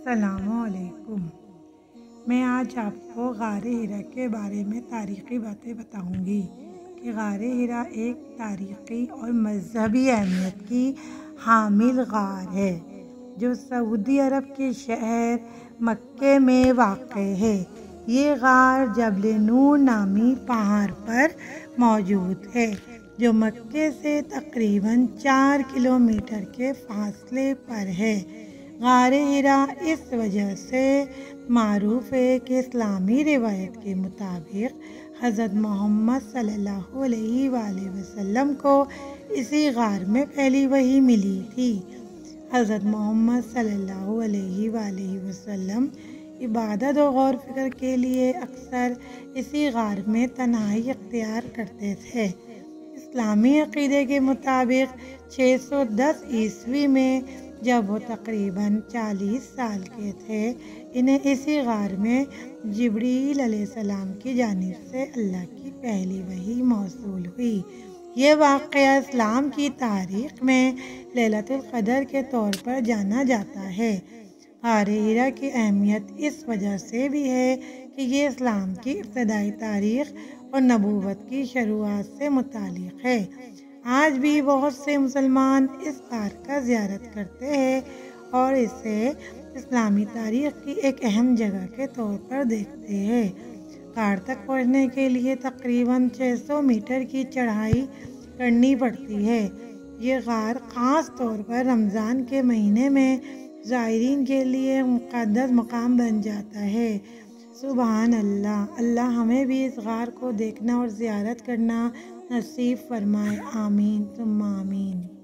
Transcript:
السلام علیکم۔ میں آج آپ کو غار ہرا کے بارے میں تاریخی باتیں بتاؤں گی کہ غار ہرا ایک تاریخی اور مذہبی اہمیت کی حامل غار ہے جو سعودی عرب کے شہر مکہ میں واقع ہے۔ یہ غار جبل نور نامی پہاڑ پر موجود ہے جو مکہ سے تقریباً 4 کلومیٹر کے فاصلے پر ہے۔ غار ہرا اس وجہ سے معروف ہے کہ اسلامی روایت کے مطابق حضرت محمد صلی اللہ علیہ وآلہ وسلم کو اسی غار میں پہلی وحی ملی تھی۔ حضرت محمد صلی اللہ علیہ وآلہ وسلم عبادت و غور فکر کے لیے اکثر اسی غار میں تنہائی اختیار کرتے تھے۔ اسلامی عقیدے کے مطابق 610 عیسوی میں جب وہ تقریباً 40 سال کے تھے، انہیں اسی غار میں جبرائیل علیہ السلام کی جانب سے اللہ کی پہلی وحی موصول ہوئی۔ یہ واقعہ اسلام کی تاریخ میں لیلۃ القدر کے طور پر جانا جاتا ہے۔ غار ہرا کی اہمیت اس وجہ سے بھی ہے کہ یہ اسلام کی ابتدائی تاریخ اور نبوت کی شروعات سے متعلق ہے۔ آج بھی بہت سے مسلمان اس غار کا زیارت کرتے ہیں اور اسے اسلامی تاریخ کی ایک اہم جگہ کے طور پر دیکھتے ہیں۔ غار تک پہنچنے کے لیے تقریباً 600 میٹر کی چڑھائی کرنی پڑتی ہے۔ یہ غار خاص طور پر رمضان کے مہینے میں زائرین کے لیے مقدس مقام بن جاتا ہے۔ سبحان اللہ! اللہ ہمیں بھی اس غار کو دیکھنا اور زیارت کرنا نصیب فرمائے۔ آمین ثم آمین۔